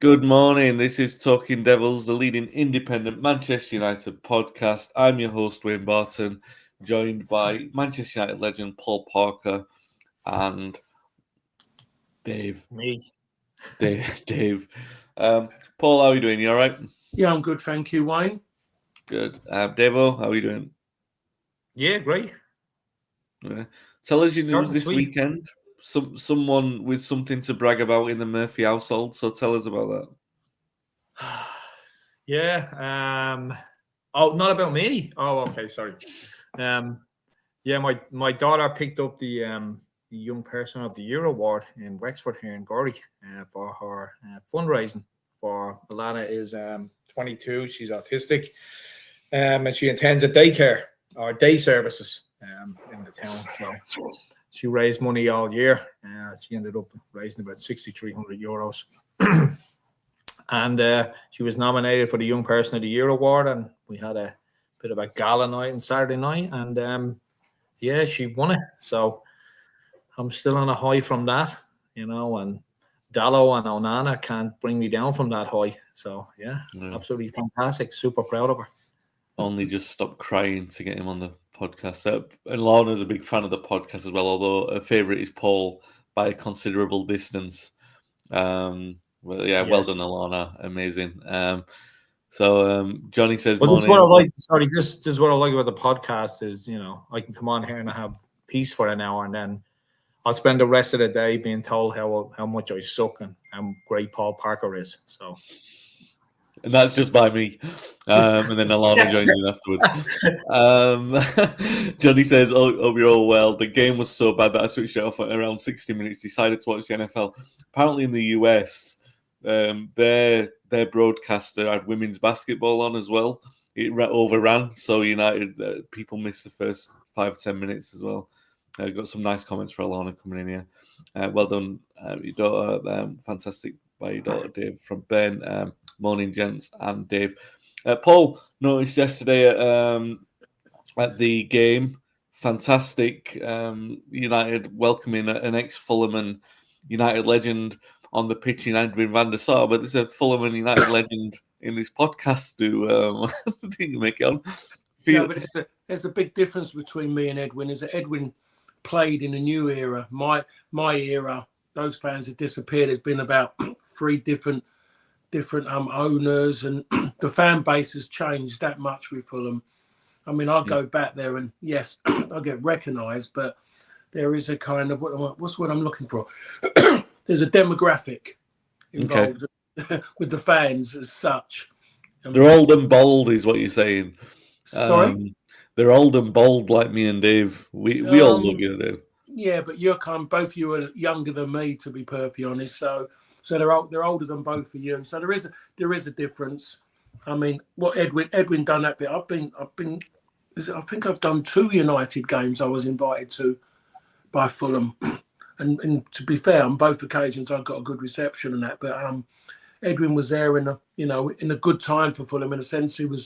Good morning. This is Talking Devils, the leading independent Manchester United podcast. I'm your host, Wayne Barton, joined by Manchester United legend Paul Parker and Dave. Me. Dave. Paul, how are you doing? You all right? Yeah, I'm good, thank you, Wayne. Good. Davo, how are you doing? Yeah, great. Yeah. Tell us your Short news and this sweet. weekend. Someone with something to brag about in the Murphy household. So tell us about that. Yeah. Oh, not about me. Oh, okay. Sorry. Yeah, my daughter picked up the Young Person of the Year award in Wexford here in Gorey for her fundraising. For Alana is 22. She's autistic, and she attends a daycare or day services in the town. So she raised money all year. She ended up raising about €6,300. And she was nominated for the Young Person of the Year award, and we had a bit of a gala night on Saturday night, and yeah, she won it. So I'm still on a high from that, and Dallo and Onana can't bring me down from that high. So yeah, absolutely fantastic. Super proud of her. Only just stopped crying to get him on the podcast. And Lorna's a big fan of the podcast as well, although her favourite is Paul by a considerable distance. Well, yeah, well done, Alana. Amazing. So Johnny says, well, morning. What I like. Sorry, this is what I like about the podcast is, I can come on here and have peace for an hour, and then I'll spend the rest of the day being told how much I suck and how great Paul Parker is. So. And that's just by me. And then Alana joins in afterwards. Johnny says, oh, you're all well. The game was so bad that I switched it off at around 60 minutes, decided to watch the NFL. Apparently in the US, their broadcaster had women's basketball on as well. It overran, so United people missed the first 5-10 minutes as well. Got some nice comments for Alana coming in here. Well done, your daughter. Fantastic by your daughter, Dave, from Ben. Morning, gents and Dave. Paul noticed yesterday at the game, fantastic United welcoming an ex-Fulham and United legend on the pitch in Edwin van der Sar, but there's a Fulham and United legend in this podcast to didn't you make it on? Yeah, but there's a big difference between me and Edwin. Is that Edwin played in a new era. My era, those fans have disappeared. There's been about 3 different owners, and the fan base has changed that much with Fulham. I mean, I'll go back there, and yes, I'll get recognised, but there is a kind of what's what I'm looking for. There's a demographic involved with the fans as such. They're old and bold, is what you're saying. Sorry. They're old and bold like me and Dave. We all love you, Dave. Yeah, but you're both you are younger than me, to be perfectly honest. So they're older than both of you. So there is a difference. I mean, what Edwin done that bit. I think I've done 2 United games I was invited to by Fulham, and to be fair, on both occasions I got a good reception and that. But Edwin was there in a good time for Fulham, in a sense. He was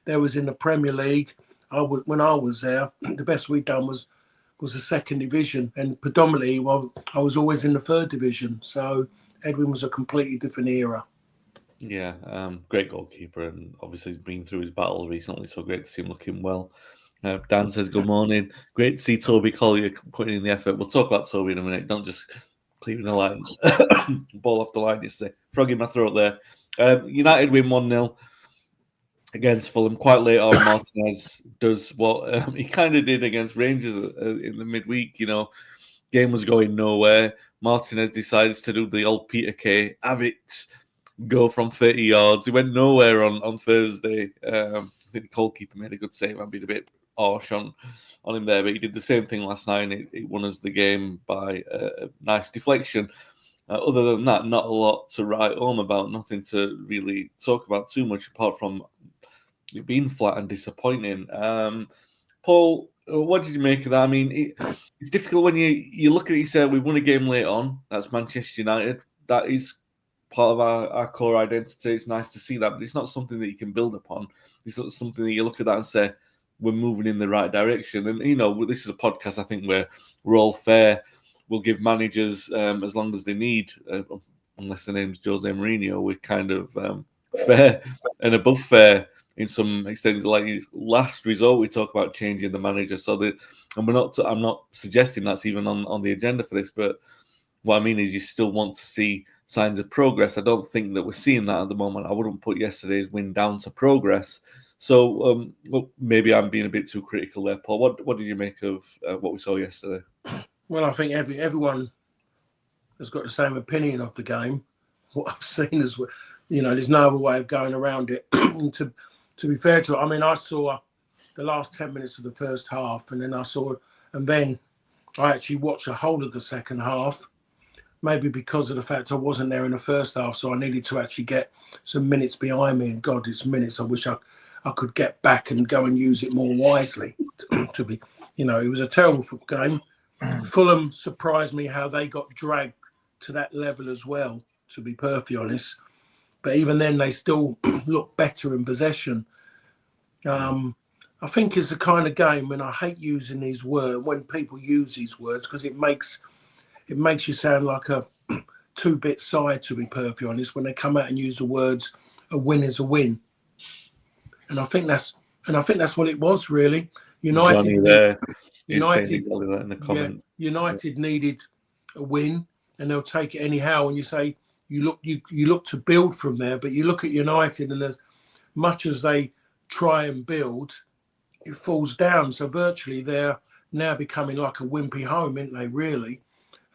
in the Premier League. When I was there, the best we'd done was the 2nd division, and predominantly, I was always in the 3rd division. So Edwin was a completely different era. Yeah, great goalkeeper, and obviously he's been through his battles recently, so great to see him looking well. Dan says, good morning. Great to see Toby Collier putting in the effort. We'll talk about Toby in a minute. Don't just clearing the line. Ball off the line yesterday. Frog in my throat there. United win 1-0 against Fulham. Quite late on, Martinez does what he kind of did against Rangers in the midweek. Game was going nowhere. Martinez decides to do the old Peter Kay, have it go from 30 yards. He went nowhere on Thursday. I think the goalkeeper made a good save. I'd been a bit harsh on him there, but he did the same thing last night, and it won us the game by a nice deflection. Other than that, not a lot to write home about, nothing to really talk about too much, apart from it being flat and disappointing. Paul, what did you make of that? I mean, it's difficult when you look at it, you say, we won a game late on. That's Manchester United. That is part of our core identity. It's nice to see that, but it's not something that you can build upon. It's not something that you look at that and say, we're moving in the right direction. And, this is a podcast, I think, where we're all fair. We'll give managers as long as they need. unless the name's Jose Mourinho, we're kind of fair and above fair in some extent. Like last resort, we talk about changing the manager. So that, and I'm not suggesting that's even on the agenda for this, but what I mean is you still want to see signs of progress. I don't think that we're seeing that at the moment. I wouldn't put yesterday's win down to progress. So well, maybe I'm being a bit too critical there, Paul. What did you make of what we saw yesterday? Well, I think everyone has got the same opinion of the game. What I've seen is, there's no other way of going around it. to be fair to it, I mean, I saw the last 10 minutes of the first half, and then I actually watched the whole of the second half. Maybe because of the fact I wasn't there in the first half, so I needed to actually get some minutes behind me. And God, it's minutes I wish I could get back and go and use it more wisely. To be, it was a terrible football game. Fulham surprised me how they got dragged to that level as well, to be perfectly honest. But even then, they still look better in possession. I think it's the kind of game, and I hate using these words when people use these words because it makes you sound like a two-bit side, to be perfectly honest, when they come out and use the words "a win is a win," and I think that's what it was really. United there, United exactly that in the comments. Yeah, United needed a win, and they'll take it anyhow. And you say you look to build from there, but you look at United, and as much as they try and build, it falls down. So virtually, they're now becoming like a wimpy home, aren't they? Really.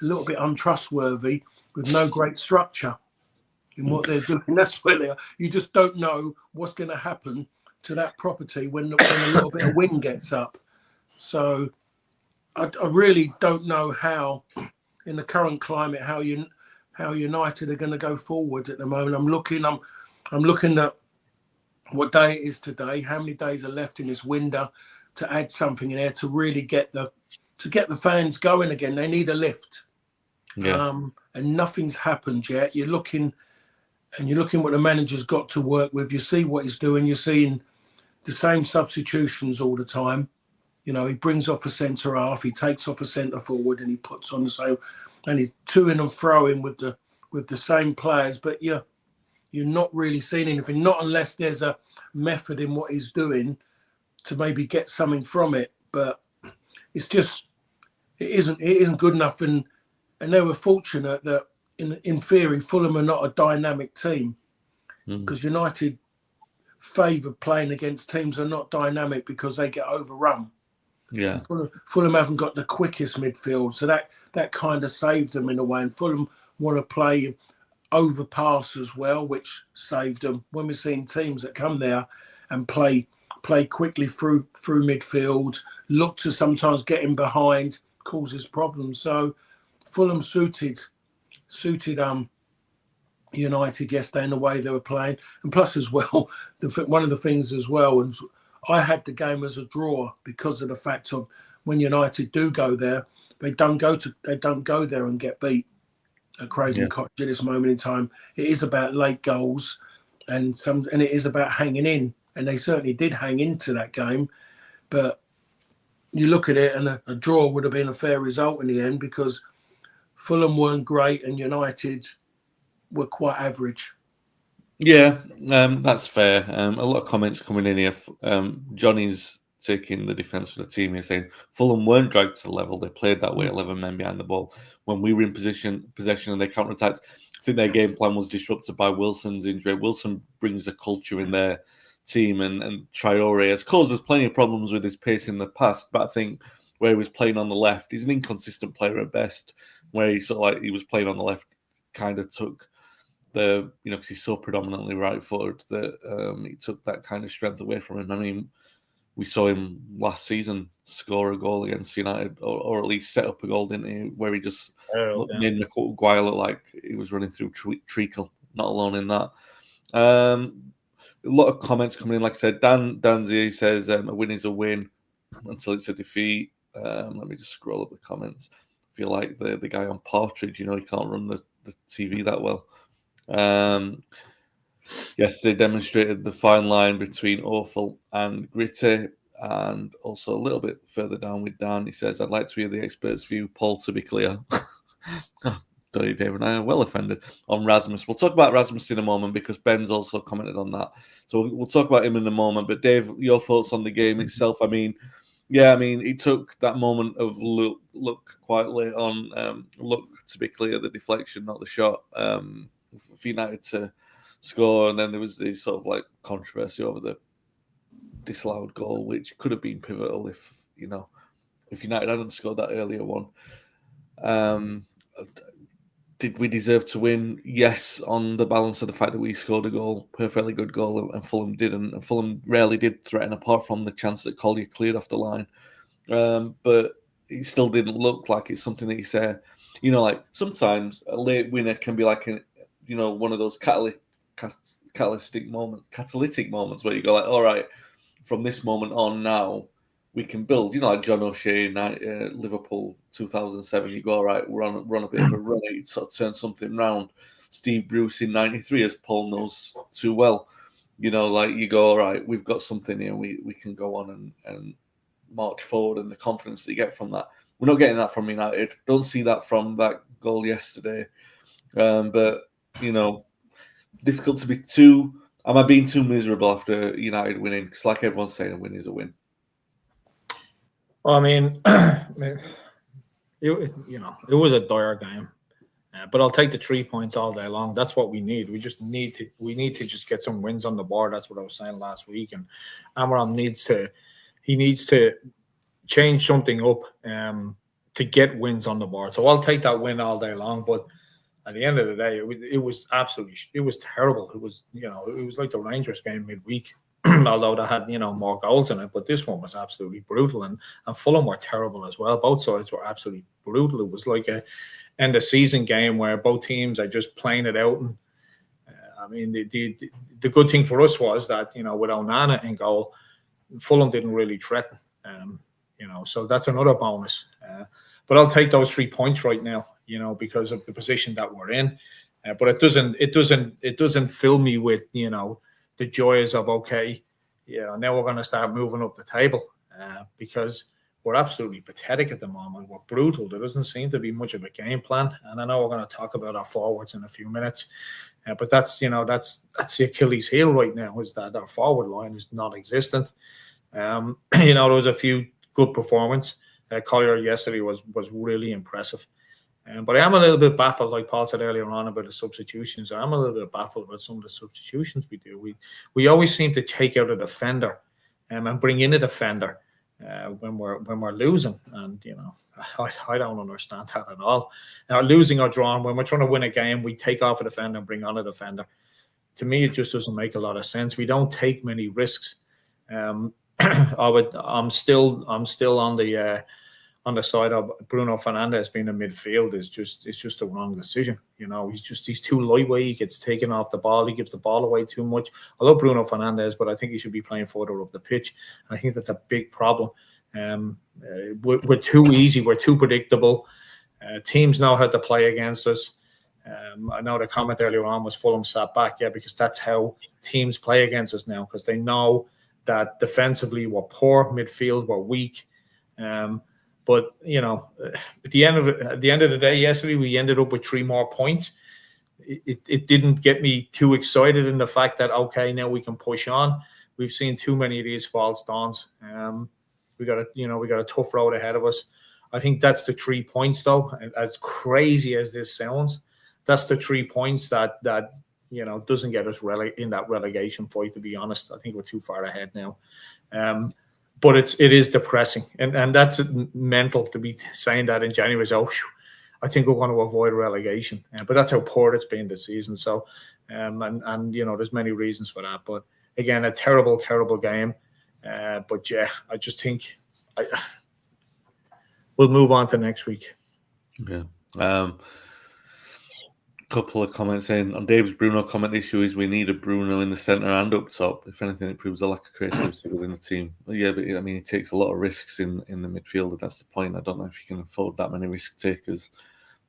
A little bit untrustworthy with no great structure in what they're doing. That's where they are. You just don't know what's going to happen to that property when a little bit of wind gets up. So I really don't know how, in the current climate, how United are going to go forward at the moment. I'm looking at what day it is today, how many days are left in this window to add something in there to really get the fans going again. They need a lift. Yeah. And nothing's happened yet. You're looking what the manager's got to work with. You see what he's doing. You're seeing the same substitutions all the time. He brings off a centre half, he takes off a centre forward, and he puts on the same, and he's toing and froing with the same players. But you're not really seeing anything, not unless there's a method in what he's doing to maybe get something from it. But it's just it isn't good enough. And they were fortunate that in theory Fulham are not a dynamic team because United favour playing against teams that are not dynamic because they get overrun. Yeah, Fulham haven't got the quickest midfield, so that kind of saved them in a way. And Fulham want to play overpass as well, which saved them. When we're seeing teams that come there and play quickly through midfield, look to sometimes get in behind, causes problems. So Fulham suited United yesterday in the way they were playing, and plus as well, one of the things as well, and I had the game as a draw because of the fact of when United do go there, they don't go there and get beat at Craven Cottage at this moment in time. It is about late goals, and it is about hanging in, and they certainly did hang into that game, but you look at it, and a draw would have been a fair result in the end because Fulham weren't great and United were quite average. Yeah, that's fair. A lot of comments coming in here. Johnny's taking the defence for the team. He's saying Fulham weren't dragged to the level. They played that way, 11 men behind the ball. When we were in possession and they counter-attacked, I think their game plan was disrupted by Wilson's injury. Wilson brings a culture in their team, and Traore has caused us plenty of problems with his pace in the past, but I think where he was playing on the left, he's an inconsistent player at best. Where he he was playing on the left, kind of took because he's so predominantly right-footed that he took that kind of strength away from him. I mean, we saw him last season score a goal against United, or at least set up a goal, didn't he? Where he just made Maguire look like he was running through treacle. Not alone in that. A lot of comments coming in. Like I said, Danzy says a win is a win until it's a defeat. Let me just scroll up the comments. I feel like the guy on Partridge, he can't run the TV that well. Yes, they demonstrated the fine line between awful and gritty, and also a little bit further down with Dan. He says, "I'd like to hear the expert's view, Paul. To be clear, don't you, David? I am well offended on Rasmus. We'll talk about Rasmus in a moment because Ben's also commented on that. So we'll talk about him in a moment. But Dave, your thoughts on the game itself? I mean, he took that moment of look quietly on look to be clear, the deflection, not the shot, for United to score, and then there was the sort of like controversy over the disallowed goal, which could have been pivotal if United hadn't scored that earlier one. Did we deserve to win? Yes, on the balance of the fact that we scored a goal, perfectly good goal, and Fulham didn't. And Fulham rarely did threaten, apart from the chance that Collier cleared off the line. But it still didn't look like it's something that you say. Like sometimes a late winner can be like one of those catalytic moments where you go like, all right, from this moment on now, we can build. Like John O'Shea, Liverpool 2007, you go, all right, we're on a bit of a run, it sort of turn something round. Steve Bruce in 93, as Paul knows too well, like you go, all right, we've got something here, we can go on and march forward, and the confidence that you get from that. We're not getting that from United. Don't see that from that goal yesterday. But, difficult to be too... Am I being too miserable after United winning? Because like everyone's saying, a win is a win. Well, I mean, it was a dire game, but I'll take the 3 points all day long. That's what we need. We need to just get some wins on the board. That's what I was saying last week. And Amaram needs to change something up to get wins on the board. So I'll take that win all day long. But at the end of the day, it was terrible. It was like the Rangers game midweek. Although they had more goals in it, but this one was absolutely brutal, and Fulham were terrible as well. Both sides were absolutely brutal. It was like a end of season game where both teams are just playing it out. And I mean, the good thing for us was that with Onana in goal, Fulham didn't really threaten. So that's another bonus. But I'll take those 3 points right now, because of the position that we're in. But it doesn't fill me with the joys of, okay, now we're going to start moving up the table because we're absolutely pathetic at the moment. We're brutal. There doesn't seem to be much of a game plan. And I know we're going to talk about our forwards in a few minutes. But that's the Achilles heel right now, is that our forward line is non-existent. There was a few good performances. Collier yesterday was really impressive. But I am a little bit baffled, like Paul said earlier on about the substitutions. I'm a little bit baffled about some of the substitutions we do. We always seem to take out a defender and bring in a defender when we're losing, and I don't understand that at all. Now, losing or drawing, when we're trying to win a game, we take off a defender and bring on a defender. To me, it just doesn't make a lot of sense. We don't take many risks. I'm still on the side of Bruno Fernandes being in midfield is just a wrong decision. He's too lightweight. He gets taken off the ball. He gives the ball away too much. I love Bruno Fernandes, but I think he should be playing further up the pitch. And I think that's a big problem. We're too easy. We're too predictable. Teams know how to play against us. I know the comment earlier on was Fulham sat back. Yeah, because that's how teams play against us now, because they know that defensively we're poor, midfield we're weak. But at the end of the day, yesterday we ended up with 3 more points. It didn't get me too excited in the fact that now we can push on. We've seen too many of these false dawns. We got a tough road ahead of us. I think that's the 3 points, though. As crazy as this sounds, that's the 3 points that doesn't get us in that relegation fight. To be honest, I think we're too far ahead now. But it is depressing, and that's mental to be saying that in January. So I think we're going to avoid relegation, but that's how poor it's been this season. So, and there's many reasons for that. But again, a terrible, terrible game. But yeah, I just think we'll move on to next week. Yeah. Couple of comments in on Dave's Bruno comment. The issue is we need a Bruno in the centre and up top. If anything, it proves a lack of creativity within the team. Yeah, but I mean, it takes a lot of risks in the midfield, and that's the point. I don't know if you can afford that many risk takers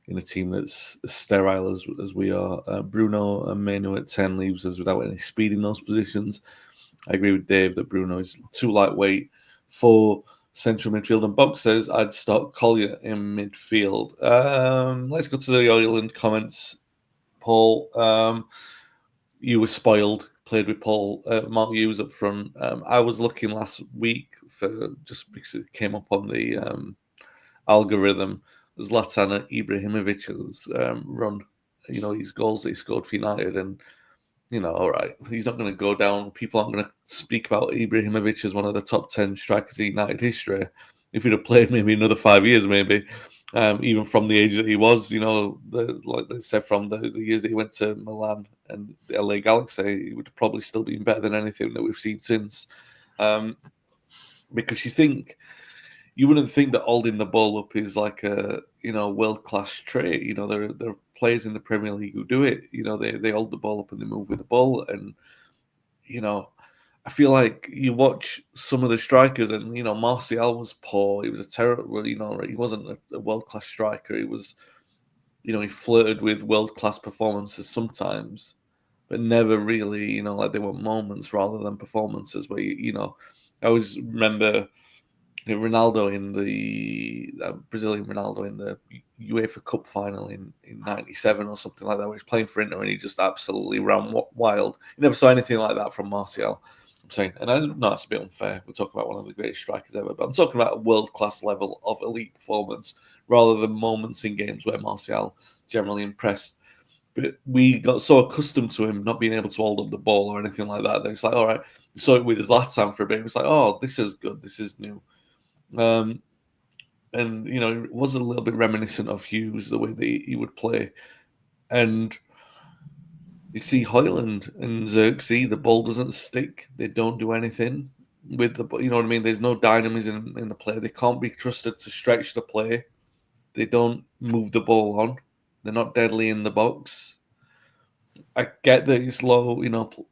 in a team that's as sterile as we are. Bruno and Manu at 10 leaves us without any speed in those positions. I agree with Dave that Bruno is too lightweight for central midfield. And Box says I'd start Collier in midfield. Let's go to the Ireland comments. Paul, you were spoiled. Played with Paul. Mark Hughes up front. I was looking last week for, just because it came up on the algorithm, Zlatan Ibrahimovic's run. You know, his goals that he scored for United, and all right, he's not going to go down. People aren't going to speak about Ibrahimovic as one of the top 10 strikers in United history. If he'd have played maybe another 5 years, maybe, even from the age that he was, like they said, from the years that he went to Milan and the LA Galaxy, he would have probably still been better than anything that we've seen since. Because you wouldn't think that holding the ball up is like a world-class trait. There are players in the Premier League who do it. They hold the ball up and they move with the ball. And I feel like you watch some of the strikers, and Martial was poor. He was a terrible. He wasn't a world-class striker. He was, he flirted with world-class performances sometimes, but never really, like they were moments rather than performances. Where I always remember Ronaldo in the Brazilian Ronaldo in the UEFA Cup final in '97 or something like that, where he's playing for Inter and he just absolutely ran wild. You never saw anything like that from Martial. I'm saying, and I know that's a bit unfair. We're talking about one of the greatest strikers ever, but I'm talking about a world-class level of elite performance rather than moments in games where Martial generally impressed. But we got so accustomed to him not being able to hold up the ball or anything like that. Then it's like, all right, you saw it with his Zlatan for a bit. It was like, oh, this is good. This is new. And it was a little bit reminiscent of Hughes, the way that he would play. And you see Højlund and Xerxes, the ball doesn't stick. They don't do anything with the, you know what I mean? There's no dynamism in the play. They can't be trusted to stretch the play. They don't move the ball on. They're not deadly in the box. I get that it's low,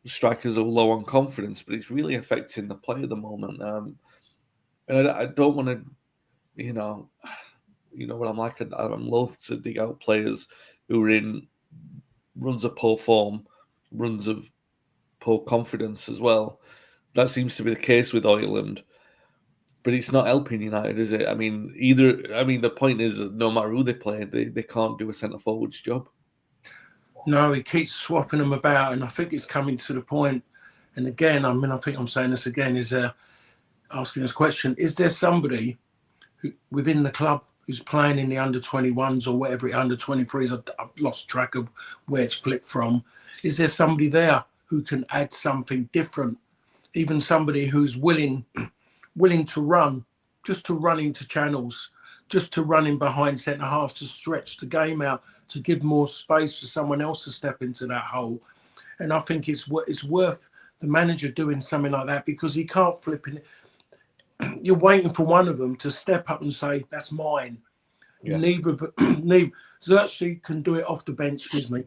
strikers are low on confidence, but it's really affecting the play at the moment. And I don't want to, what I'm like. I'm loath to dig out players who are in runs of poor form, runs of poor confidence as well. That seems to be the case with Højlund, but it's not helping United, is it? I mean, the point is that no matter who they play, they can't do a centre forward's job. No, he keeps swapping them about, and I think it's coming to the point. And again, I think I'm saying this again, is asking this question: is there somebody who, within the club, who's playing in the under-21s or whatever, under-23s? I've lost track of where it's flipped from. Is there somebody there who can add something different? Even somebody who's willing to run, just to run into channels, just to run in behind centre halves, to stretch the game out, to give more space for someone else to step into that hole. And I think it's worth the manager doing something like that, because he can't flip it. You're waiting for one of them to step up and say, that's mine. Yeah. Neither Xerxes can do it off the bench, excuse me.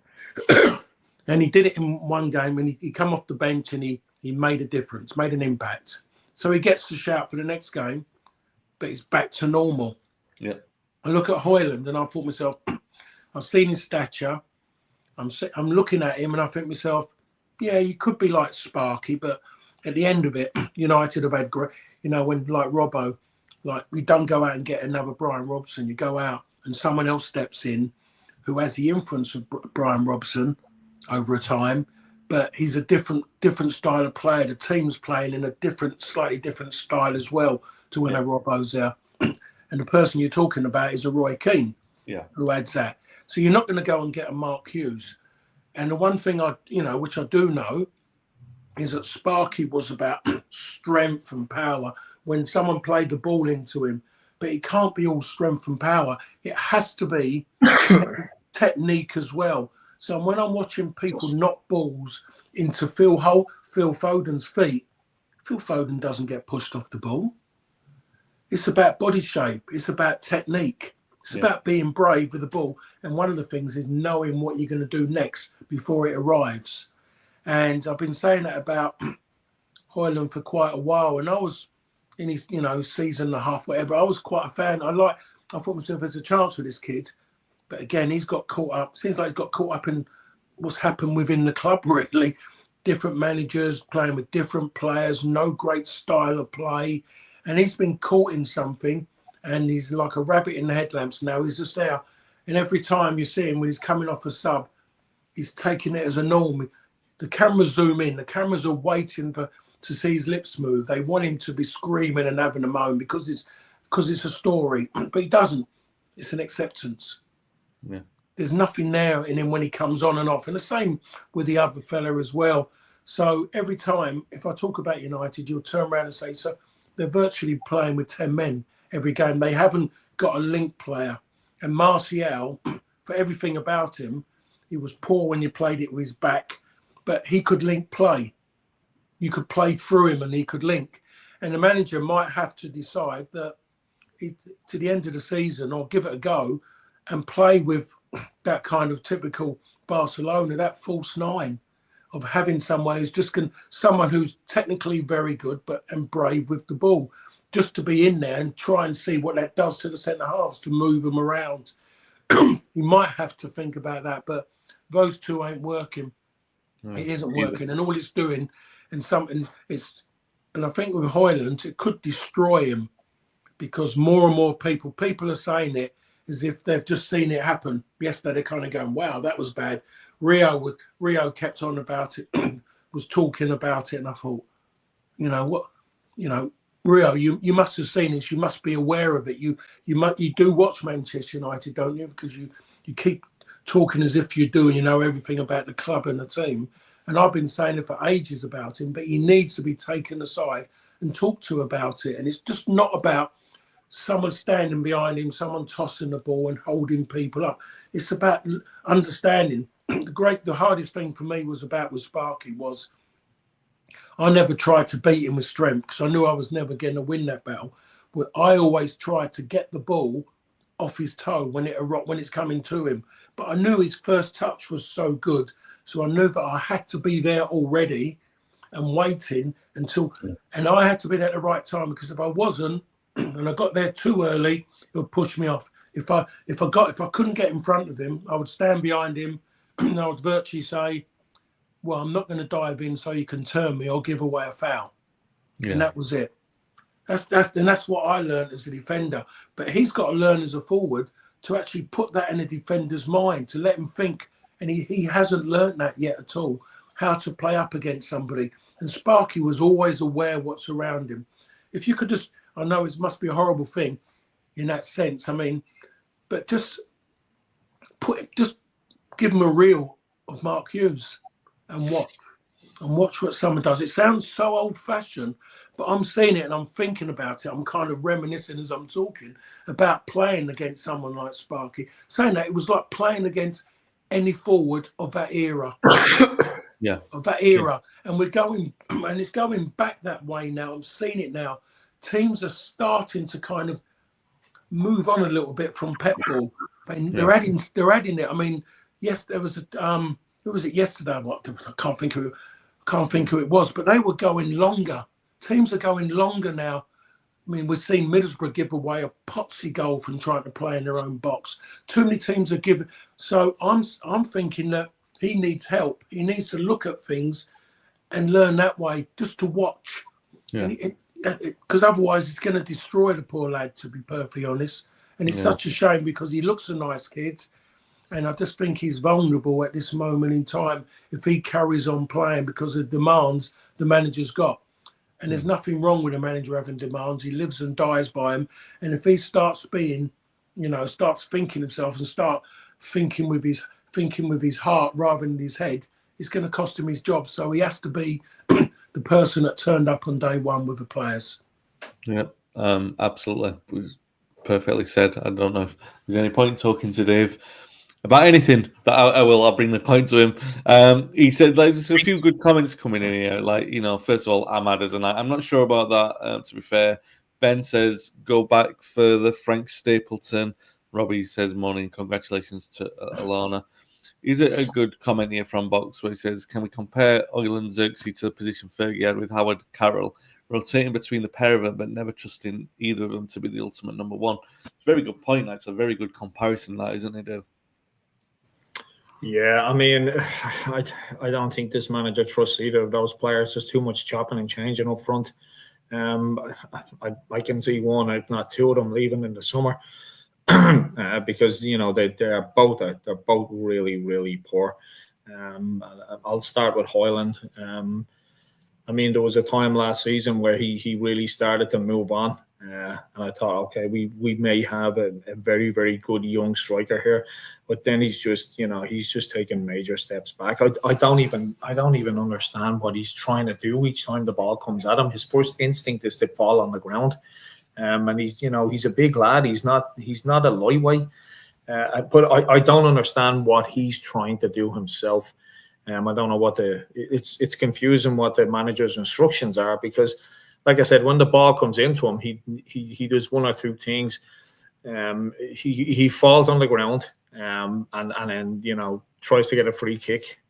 And he did it in one game, and he come off the bench and he made a difference, made an impact. So he gets the shout for the next game, but it's back to normal. Yeah. I look at Højlund and I thought myself, I've seen his stature. I'm looking at him and I think myself, yeah, you could be like Sparky, but at the end of it, United have had great, when like Robbo, like we don't go out and get another Brian Robson. You go out and someone else steps in who has the influence of Brian Robson over a time, but he's a different style of player. The team's playing in a slightly different style as well to when Robbo's there. And the person you're talking about is a Roy Keane, who adds that. So you're not going to go and get a Mark Hughes. And the one thing which I do know, is that Sparky was about strength and power when someone played the ball into him. But it can't be all strength and power. It has to be technique as well. So when I'm watching people knock balls into Phil Foden's feet, Phil Foden doesn't get pushed off the ball. It's about body shape. It's about technique. It's about being brave with the ball. And one of the things is knowing what you're going to do next before it arrives. And I've been saying that about Højlund for quite a while. And I was in his, season and a half, whatever. I was quite a fan. I thought myself there's a chance with this kid. But again, he's got caught up. Seems like he's got caught up in what's happened within the club, really. Different managers playing with different players, no great style of play. and he's been caught in something, and he's like a rabbit in the headlamps now. He's just there, and every time you see him when he's coming off a sub, he's taking it as a norm. The cameras zoom in. The cameras are waiting to see his lips move. They want him to be screaming and having a moan because it's a story, but he doesn't. It's an acceptance. Yeah. There's nothing there in him when he comes on and off, and the same with the other fella as well. So every time, if I talk about United, you'll turn around and say, so they're virtually playing with 10 men every game. They haven't got a link player. And Martial, for everything about him, he was poor when you played it with his back, but he could link play. You could play through him and he could link. And the manager might have to decide that to the end of the season, or give it a go and play with that kind of typical Barcelona, that false nine of having someone who's technically very good and brave with the ball, just to be in there and try and see what that does to the centre halves, to move them around. You might have to think about that, but those two ain't working. No, it isn't working, and all it's doing, and I think with Højlund, it could destroy him, because more and more people are saying it as if they've just seen it happen. Yesterday, they're kind of going, "Wow, that was bad." Rio kept on about it, was talking about it, and I thought, Rio, you must have seen this. You must be aware of it. You do watch Manchester United, don't you? Because you keep talking as if you do, and you know everything about the club and the team. And I've been saying it for ages about him, but he needs to be taken aside and talked to about it. And it's just not about someone standing behind him, someone tossing the ball and holding people up. It's about understanding. The hardest thing for me with Sparky was I never tried to beat him with strength, because I knew I was never going to win that battle. But I always tried to get the ball off his toe when it's coming to him. But I knew his first touch was so good, so I knew that I had to be there already and waiting until, and I had to be there at the right time, because if I wasn't, and I got there too early, it would push me off. If I couldn't get in front of him, I would stand behind him and I would virtually say, well, I'm not going to dive in so you can turn me or give away a foul. Yeah. And that was it. That's what I learned as a defender. But he's got to learn as a forward to actually put that in a defender's mind, to let him think. And he hasn't learned that yet at all, how to play up against somebody. And Sparky was always aware what's around him. If you could just, I know it must be a horrible thing in that sense, I mean, but just give him a reel of Mark Hughes and watch what someone does. It sounds so old-fashioned, but I'm seeing it and I'm thinking about it. I'm kind of reminiscing as I'm talking about playing against someone like Sparky. Saying that, it was like playing against any forward of that era. Yeah. Of that era. Yeah. And it's going back that way now. I'm seeing it now. Teams are starting to kind of move on a little bit from pep ball. They're adding it. I mean, yes, there was who was it yesterday? What, I can't think who it was, but they were going longer. Teams are going longer now. I mean, we've seen Middlesbrough give away a potsy goal from trying to play in their own box. Too many teams are giving. So I'm thinking that he needs help. He needs to look at things and learn that way, just to watch. Yeah. Because otherwise it's going to destroy the poor lad, to be perfectly honest. And it's such a shame, because he looks a nice kid. And I just think he's vulnerable at this moment in time if he carries on playing, because of demands the manager's got. And there's nothing wrong with a manager having demands. He lives and dies by them. And if he starts starts thinking himself and start thinking with his heart rather than his head, it's going to cost him his job. So he has to be the person that turned up on day one with the players. Yeah, absolutely. It was perfectly said. I don't know if there's any point talking to Dave about anything, but I'll bring the point to him. He said there's a few good comments coming in here. Like, first of all, Ahmad as I'm not sure about that, to be fair. Ben says, go back further, Frank Stapleton. Robbie says, morning, congratulations to Alana. Is it a good comment here from Box where he says, can we compare Oil and Xerxes to the position Fergie had with Howard Carroll, rotating between the pair of them, but never trusting either of them to be the ultimate number one? Very good point, actually. A very good comparison, that, isn't it, Dave? Yeah, I mean, I don't think this manager trusts either of those players. There's too much chopping and changing up front. I can see one, if not two of them, leaving in the summer because they're both really really poor. I'll start with Hoyland. I mean, there was a time last season where he really started to move on, and I thought, okay, we may have a very very good young striker here, but then he's just taking major steps back. I don't even understand what he's trying to do each time the ball comes at him. His first instinct is to fall on the ground, and he's a big lad. He's not a lightweight, but I don't understand what he's trying to do himself. I don't know what it's confusing what the manager's instructions are, because, like I said, when the ball comes into him, he does one or two things. He falls on the ground, and then tries to get a free kick,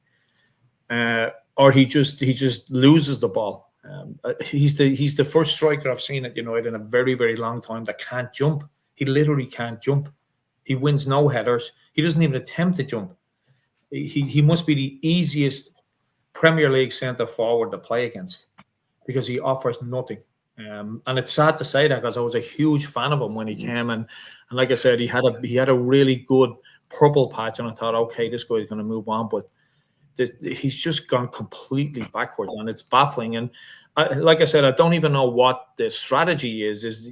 or he just loses the ball. He's the first striker I've seen at United in a very very long time that can't jump. He literally can't jump. He wins no headers. He doesn't even attempt to jump. He must be the easiest Premier League centre forward to play against, because he offers nothing. And it's sad to say that, because I was a huge fan of him when he came, and like I said, he had a really good purple patch, and I thought, okay, this guy's going to move on, but he's just gone completely backwards, and it's baffling. And like I said, I don't even know what the strategy is.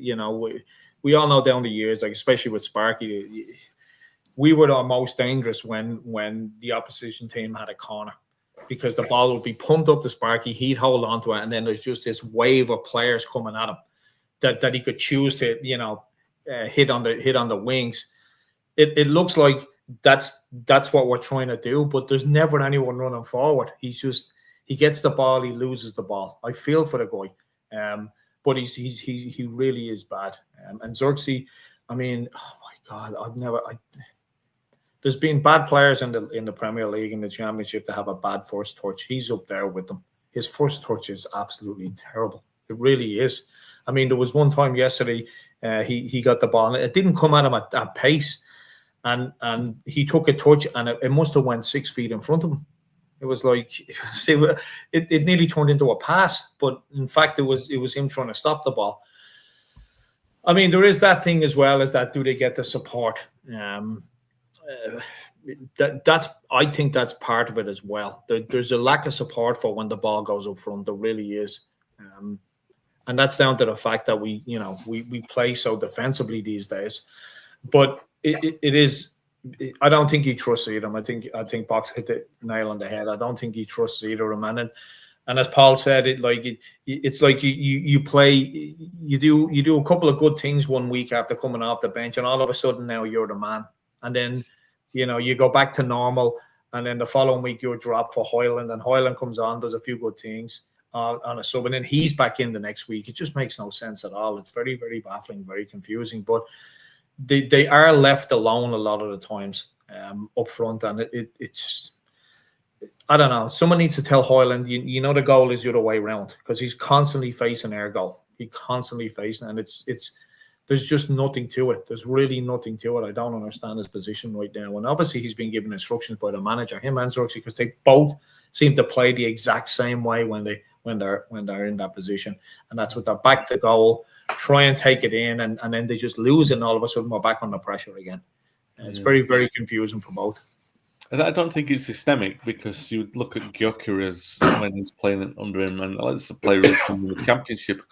We all know down the years, like especially with Sparky, we were the most dangerous when the opposition team had a corner, because the ball would be pumped up to Sparky, he'd hold on to it, and then there's just this wave of players coming at him that he could choose to hit on the wings. It looks like that's what we're trying to do, but there's never anyone running forward. He gets the ball, he loses the ball. I feel for the guy, but he really is bad. And Xerxes, I mean, oh my God, there's been bad players in the Premier League and the Championship that have a bad first touch. He's up there with them. His first touch is absolutely terrible. It really is. I mean, there was one time yesterday, he got the ball, and it didn't come at him at pace, and he took a touch, and it must have went 6 feet in front of him. It was like it nearly turned into a pass, but in fact, it was him trying to stop the ball. I mean, there is that thing as well, as that, do they get the support? I think that's part of it as well. There's a lack of support for when the ball goes up front. There really is, and that's down to the fact that we play so defensively these days. But it is. I don't think he trusts either. I think Box hit the nail on the head. I don't think he trusts either of them. And as Paul said, it's like you play, you do a couple of good things one week after coming off the bench, and all of a sudden now you're the man. And then you go back to normal, and then the following week you're dropped for Hoyland, and Hoyland comes on, does a few good things on a sub, and then he's back in the next week. It just makes no sense at all. It's very, very baffling, very confusing. But they are left alone a lot of the times up front, and it's I don't know. Someone needs to tell Hoyland, the goal is the other way around, because he's constantly facing our goal. He's constantly facing, and it's there's just nothing to it. There's really nothing to it. I don't understand his position right now. And obviously he's been given instructions by the manager, him and Xerxes, because they both seem to play the exact same way when they're in that position. And that's with their back to goal, try and take it in, and then they just lose it, and all of a sudden we're back under pressure again. And it's very, very confusing for both. I don't think it's systemic, because you look at Gyökeres when he's playing under him, and let's play in the Championship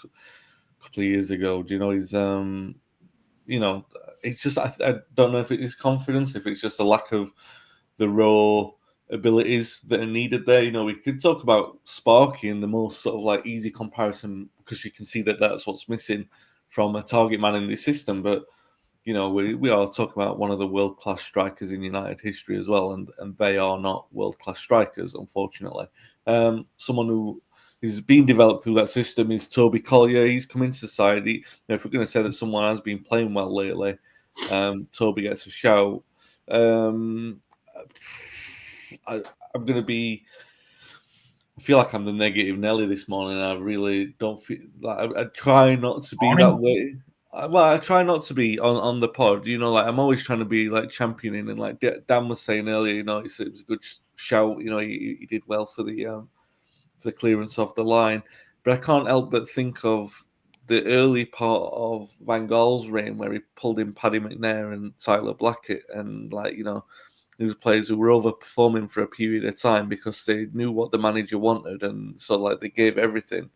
couple of years ago. He's it's just I don't know if it is confidence, if it's just a lack of the raw abilities that are needed there. We could talk about Sparky in the most sort of like easy comparison, because you can see that that's what's missing from a target man in this system. But we are talking about one of the world-class strikers in United history as well, and they are not world-class strikers, unfortunately. Someone who is being developed through that system is Toby Collier. He's come into society. If we're going to say that someone has been playing well lately, Toby gets a shout. I'm going to be... I feel like I'm the negative Nelly this morning. I really don't feel... I try not to be that way. Well, I try not to be on the pod. I'm always trying to be like championing, and like Dan was saying earlier, it was a good shout. He did well for the clearance off the line. But I can't help but think of the early part of Van Gaal's reign where he pulled in Paddy McNair and Tyler Blackett, and these players who were overperforming for a period of time because they knew what the manager wanted, and so they gave everything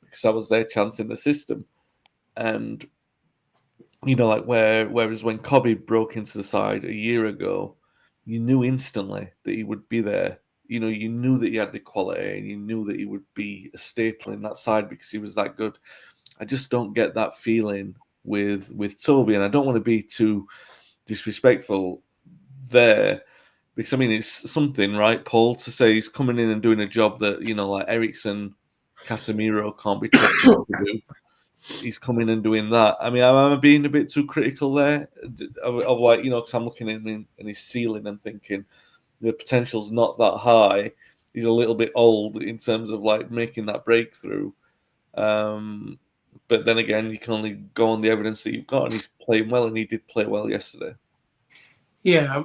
because that was their chance in the system. And whereas when Cobby broke into the side a year ago, you knew instantly that he would be there. You knew that he had the quality, and you knew that he would be a staple in that side because he was that good. I just don't get that feeling with Toby, and I don't want to be too disrespectful there, because it's something, right, Paul, to say he's coming in and doing a job that Eriksen, Casemiro can't be trusted to do. He's coming and doing that. Am I being a bit too critical there? Of because I'm looking at him in his ceiling and thinking the potential's not that high. He's a little bit old in terms of making that breakthrough. But then again, you can only go on the evidence that you've got, and he's playing well, and he did play well yesterday. Yeah,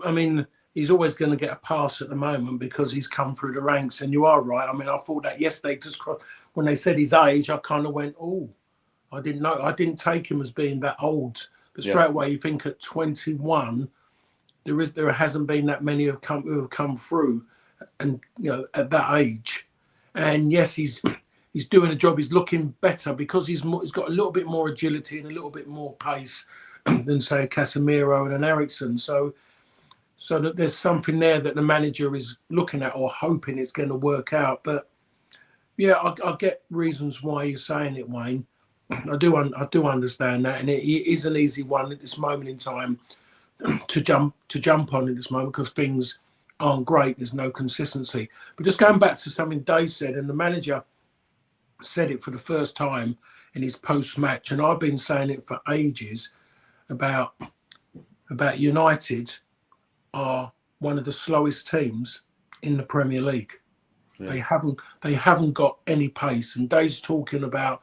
he's always going to get a pass at the moment because he's come through the ranks, and you are right. I thought that yesterday, just when they said his age, I kind of went, oh, I didn't know. I didn't take him as being that old. But straight away, you think at 21, there hasn't been that many who have come through, and at that age. And yes, he's doing a job. He's looking better because he's got a little bit more agility and a little bit more pace than say Casemiro and an Eriksen. So that there's something there that the manager is looking at or hoping it's going to work out. But yeah, I get reasons why you're saying it, Wayne. I do understand that, and it is an easy one at this moment in time to jump on at this moment because things aren't great. There's no consistency. But just going back to something Dave said, and the manager said it for the first time in his post-match, and I've been saying it for ages about United are one of the slowest teams in the Premier League. Yeah. They haven't got any pace, and Dave's talking about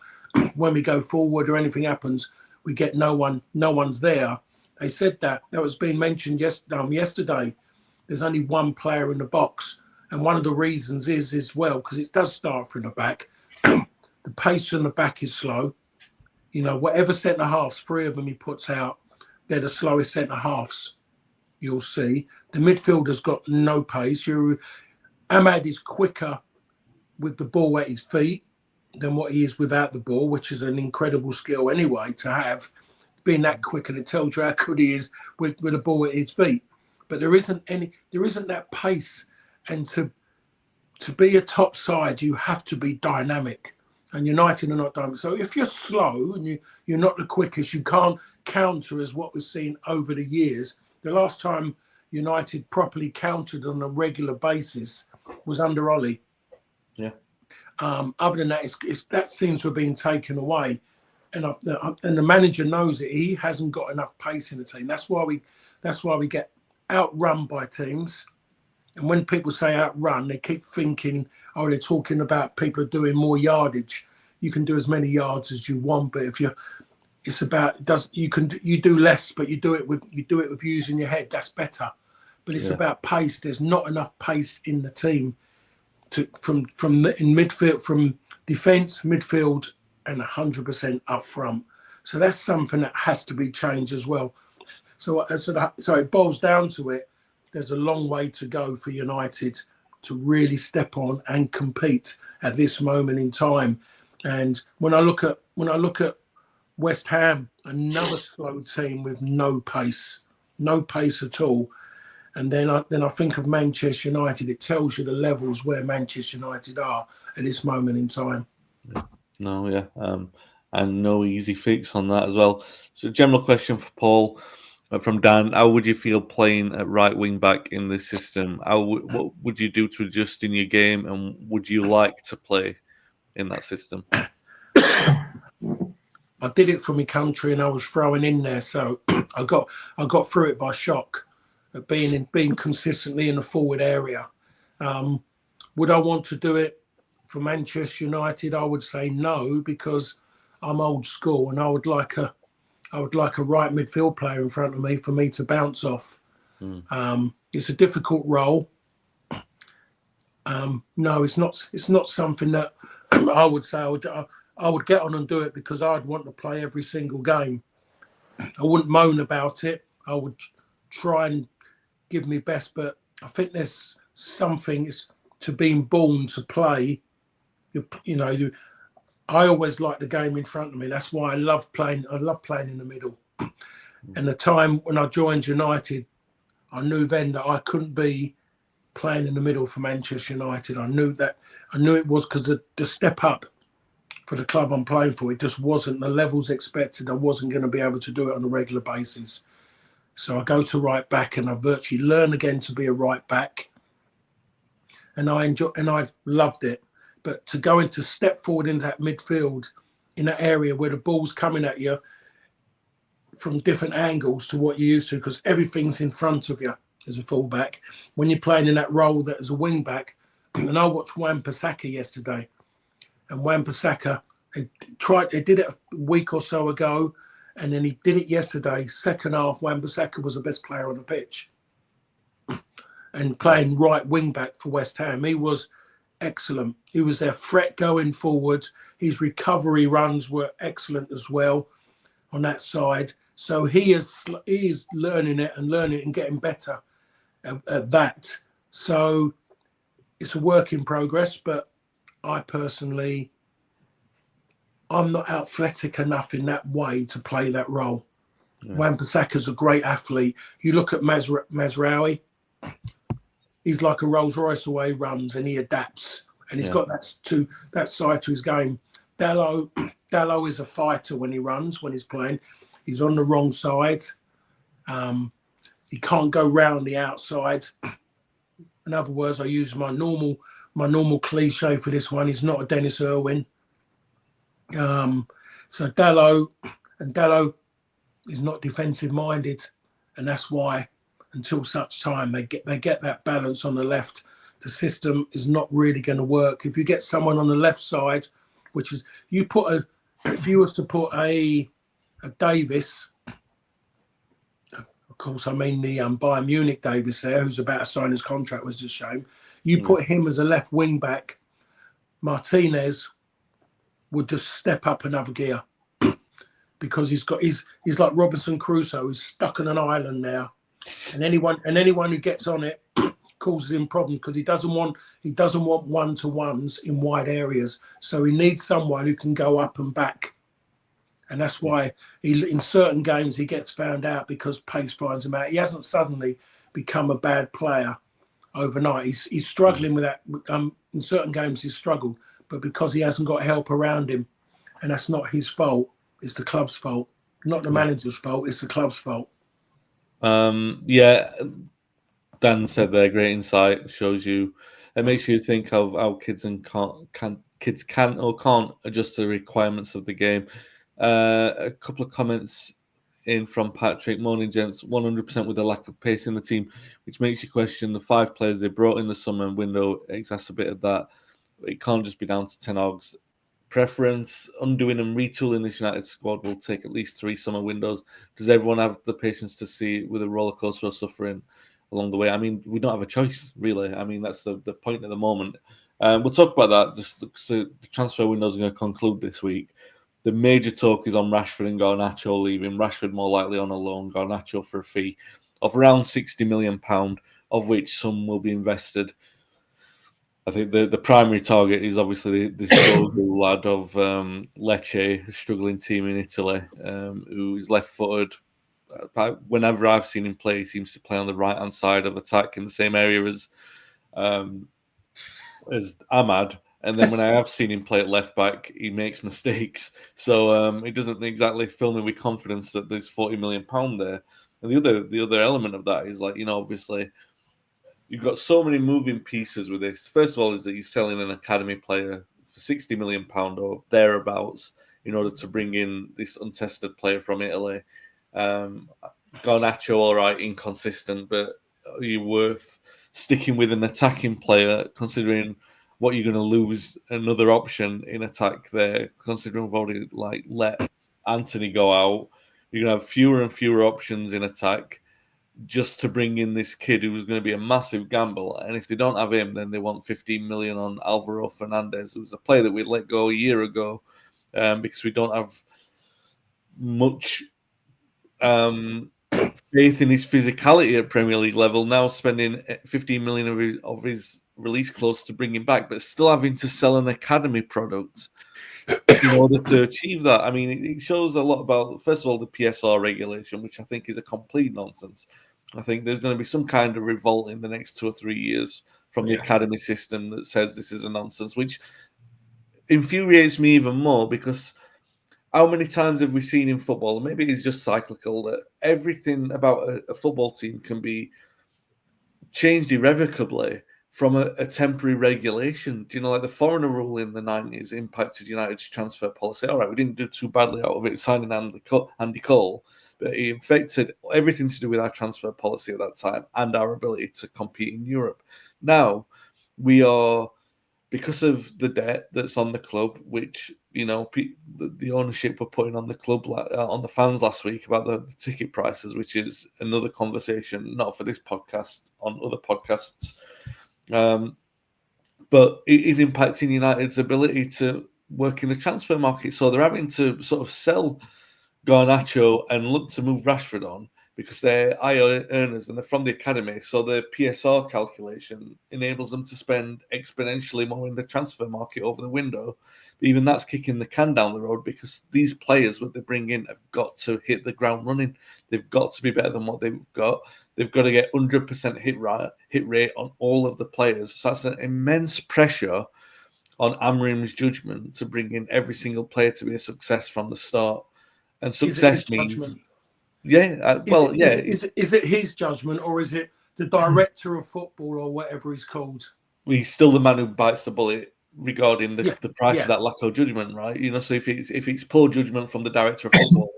when we go forward or anything happens, we get no one's there. They said that was being mentioned yesterday. There's only one player in the box, and one of the reasons is as well because it does start from the back. The pace from the back is slow. Whatever centre halves, 3 of them he puts out, they're the slowest centre halves. You'll see the midfielder's got no pace. Ahmad is quicker with the ball at his feet than what he is without the ball, which is an incredible skill anyway to have, being that quick, and it tells you how good he is with the ball at his feet. But there isn't that pace, and to be a top side, you have to be dynamic, and United are not dynamic. So if you're slow and you're not the quickest, you can't counter as what we've seen over the years. The last time United properly countered on a regular basis was under Ollie. Yeah. Other than that, that seems to have been taken away, and the manager knows it. He hasn't got enough pace in the team. That's why we get outrun by teams. And when people say outrun, they keep thinking, oh, they're talking about people doing more yardage. You can do as many yards as you want, but you do less, but you do it with using your head. That's better. But it's about pace. There's not enough pace in the team from midfield, from defence, midfield, and 100% up front. So that's something that has to be changed as well. So it boils down to it. There's a long way to go for United to really step on and compete at this moment in time. And when I look at West Ham, another slow team with no pace at all. And then I think of Manchester United. It tells you the levels where Manchester United are at this moment in time. No, yeah. And no easy fix on that as well. So general question for Paul from Dan. How would you feel playing at right wing back in this system? What would you do to adjust in your game? And would you like to play in that system? I did it for my country and I was throwing in there. So I got through it by shock. Being consistently in the forward area. Would I want to do it for Manchester United? I would say no, because I'm old school and I would like a right midfield player in front of me for me to bounce off. It's a difficult role. No, it's not something that I would say I would get on and do it because I'd want to play every single game. I wouldn't moan about it. I would try and give me best, but I think there's something to being born to play. I always like the game in front of me. That's why I love playing. I love playing in the middle. And the time when I joined United, I knew then that I couldn't be playing in the middle for Manchester United. I knew it was because the step up for the club I'm playing for, it just wasn't the levels expected. I wasn't going to be able to do it on a regular basis. So I go to right back and I virtually learn again to be a right back. And I loved it. But to go into step forward into that midfield in that area where the ball's coming at you from different angles to what you're used to, because everything's in front of you as a fullback. When you're playing in that role that as a wing back, and I watched Wan-Bissaka yesterday, and Wan-Bissaka, they did it a week or so ago, and then he did it yesterday. Second half, Wan-Bissaka was the best player on the pitch. And playing right wing back for West Ham, he was excellent. He was their threat going forward. His recovery runs were excellent as well on that side. So he is learning it and getting better at that. So it's a work in progress, but I personally, I'm not athletic enough in that way to play that role. Yeah. Wan-Bissaka's a great athlete. You look at Mazraoui, he's like a Rolls Royce the way he runs and he adapts. And he's got that side to his game. Dalot is a fighter when he runs, when he's playing. He's on the wrong side. He can't go round the outside. In other words, I use my normal cliche for this one. He's not a Dennis Irwin. So Dalot is not defensive minded, and that's why until such time they get that balance on the left, the system is not really going to work. If you get someone on the left side, which is if you was to put a Davis, of course I mean the Bayern Munich Davis there, who's about to sign his contract, was a shame. You put him as a left wing back, Martinez would just step up another gear because he's like Robinson Crusoe. He's stuck on an island now, and anyone who gets on it causes him problems because he doesn't want one-to-ones in wide areas. So he needs someone who can go up and back, and that's why in certain games he gets found out because pace finds him out. He hasn't suddenly become a bad player overnight. He's struggling with that. In certain games he's struggled, but because he hasn't got help around him, and that's not his fault. It's the club's fault, not the manager's fault. It's the club's fault. Dan said there, great insight. Shows you, it makes you think of how kids can or can't adjust to the requirements of the game. A couple of comments in from Patrick. Morning, gents. 100% with the lack of pace in the team, which makes you question the 5 players they brought in the summer window exacerbated that. It can't just be down to Ten Hag's preference. Undoing and retooling this United squad will take at least 3 summer windows. Does everyone have the patience to see with a roller coaster of suffering along the way? I mean, we don't have a choice, really. I mean, that's the point at the moment. We'll talk about that. Just so the transfer window is going to conclude this week. The major talk is on Rashford and Garnacho leaving. Rashford more likely on a loan, Garnacho for a fee of around £60 million, of which some will be invested. I think the primary target is obviously this Dogu lad of Lecce, a struggling team in Italy, who is left-footed. Whenever I've seen him play, he seems to play on the right-hand side of attack in the same area as Ahmad. And then when I have seen him play at left-back, he makes mistakes. So it doesn't exactly fill me with confidence that there's £40 million there. And the other element of that is, like, obviously, you've got so many moving pieces with this. First of all, is that you're selling an academy player for £60 million or thereabouts in order to bring in this untested player from Italy. Garnacho, all right, inconsistent, but are you worth sticking with an attacking player considering what you're going to lose another option in attack there? Considering we've already let Anthony go out, you're going to have fewer and fewer options in attack. just to bring in this kid who was going to be a massive gamble. And if they don't have him, then they want 15 million on Alvaro Fernandez, who was a player that we let go a year ago because we don't have much faith in his physicality at Premier League level. Now spending 15 million of his release clause to bring him back, but still having to sell an academy product in order to achieve that. I mean, it shows a lot about, first of all, the PSR regulation, which I think is a complete nonsense. I think there's going to be some kind of revolt in the next 2 or 3 years from the academy system that says this is a nonsense, which infuriates me even more because how many times have we seen in football, and maybe it's just cyclical, that everything about a football team can be changed irrevocably from a temporary regulation? Do you know, like the foreigner rule in the 90s impacted United's transfer policy. All right, we didn't do too badly out of it signing Andy Cole, but it affected everything to do with our transfer policy at that time and our ability to compete in Europe. Now, we are, because of the debt that's on the club, which, you know, the ownership were putting on the club, on the fans last week about the ticket prices, which is another conversation, not for this podcast, on other podcasts. But it is impacting United's ability to work in the transfer market. So they're having to sort of sell Garnacho and look to move Rashford on because they're high earners and they're from the academy. So the PSR calculation enables them to spend exponentially more in the transfer market over the window. But even that's kicking the can down the road because these players, what they bring in, have got to hit the ground running. They've got to be better than what they've got. They've got to get 100% hit rate on all of the players. So that's an immense pressure on Amrim's judgment to bring in every single player to be a success from the start. And success means... Judgment? Is it his judgment or is it the director of football or whatever he's called? He's still the man who bites the bullet regarding the price of that lack of judgment, right? You know, so if it's poor judgment from the director of football,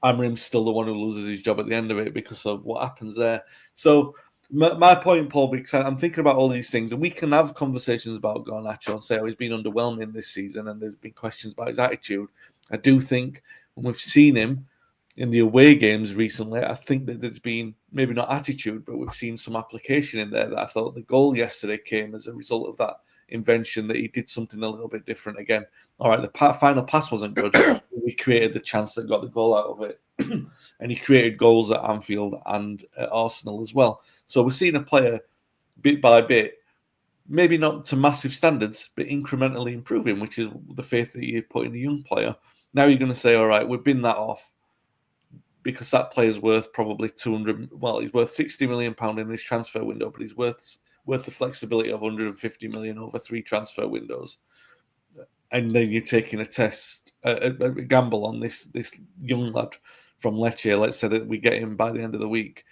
Amrim's still the one who loses his job at the end of it because of what happens there. So my point, Paul, because I'm thinking about all these things, and we can have conversations about Garnacho and say, oh, he's been underwhelming this season, and there's been questions about his attitude. I do think when we've seen him in the away games recently, I think that there's been maybe not attitude, but we've seen some application in there that I thought the goal yesterday came as a result of that invention, that he did something a little bit different again. All right, the final pass wasn't good. We created the chance that got the goal out of it. And he created goals at Anfield and at Arsenal as well. So we're seeing a player bit by bit, maybe not to massive standards, but incrementally improving, which is the faith that you put in a young player. Now you're going to say, all right, we've bin that off, because that player's worth probably 200. Well, he's worth £60 million in this transfer window, but he's worth the flexibility of 150 million over 3 transfer windows. And then you're taking a gamble on this young lad from Lecce. Let's say that we get him by the end of the week.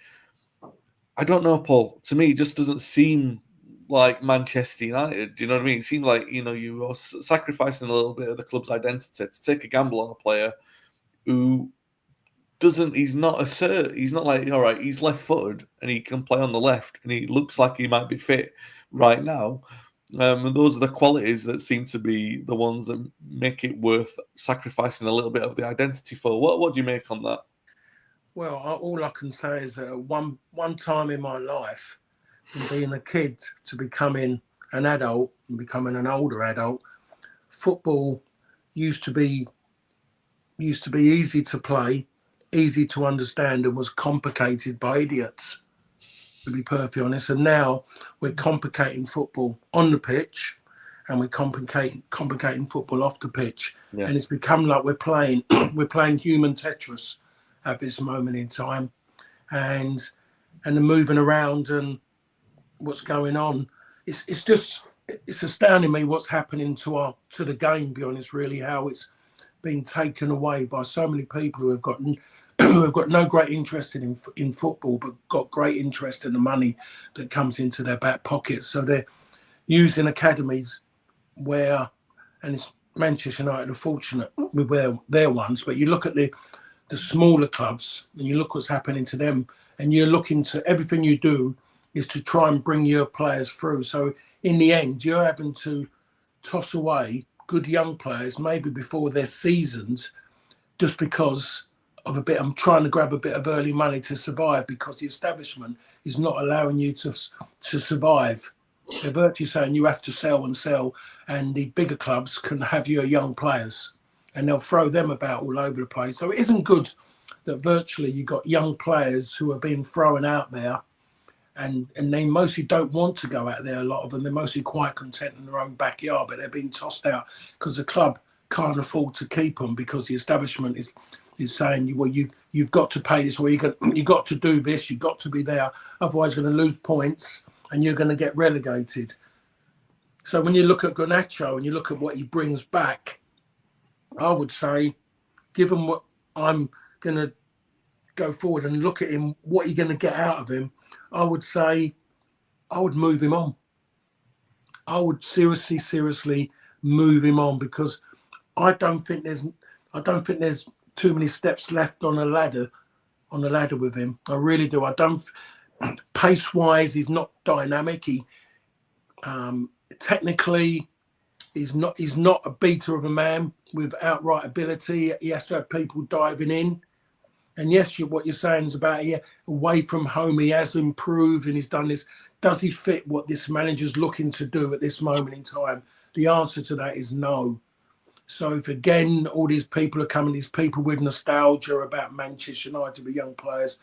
I don't know, Paul. To me, it just doesn't seem like Manchester United. Do you know what I mean? It seems like, you know, you are sacrificing a little bit of the club's identity to take a gamble on a player who he's not like, all right, he's left-footed and he can play on the left and he looks like he might be fit right now. And those are the qualities that seem to be the ones that make it worth sacrificing a little bit of the identity for. What do you make on that? Well, all I can say is one time in my life, from being a kid to becoming an adult and becoming an older adult, football used to be easy to play, easy to understand, and was complicated by idiots, to be perfectly honest. And now we're complicating football on the pitch and we're complicating football off the pitch. Yeah. And it's become like we're playing human Tetris at this moment in time. And the moving around and what's going on, it's astounding me what's happening to the game, to be honest, really, how it's been taken away by so many people who have got no great interest in football, but got great interest in the money that comes into their back pockets. So they're using academies where, and it's Manchester United are fortunate with their ones, but you look at the smaller clubs and you look what's happening to them, and you're looking to, everything you do is to try and bring your players through. So in the end, you're having to toss away good young players, maybe before their seasons, just because of a bit. I'm trying to grab a bit of early money to survive because the establishment is not allowing you to survive. They're virtually saying you have to sell and sell, and the bigger clubs can have your young players, and they'll throw them about all over the place. So it isn't good that virtually you got young players who are being thrown out there, and they mostly don't want to go out there. A lot of them, they're mostly quite content in their own backyard, but they're being tossed out because the club can't afford to keep them because the establishment is saying, well, you've got to pay this, or you've got to do this, you've got to be there, otherwise you're going to lose points and you're going to get relegated. So when you look at Garnacho and you look at what he brings back, I would say, given what I'm going to go forward and look at him, what you're going to get out of him, I would say I would move him on. I would seriously move him on, because I don't think there's too many steps left on the ladder with him. I really do. I don't. Pace wise, he's not dynamic. He technically, he's not a beater of a man with outright ability. He has to have people diving in. And yes, what you're saying is about here, away from home, he has improved and he's done this. Does he fit what this manager's looking to do at this moment in time? The answer to that is no. So if again, all these people are coming, these people with nostalgia about Manchester United with young players,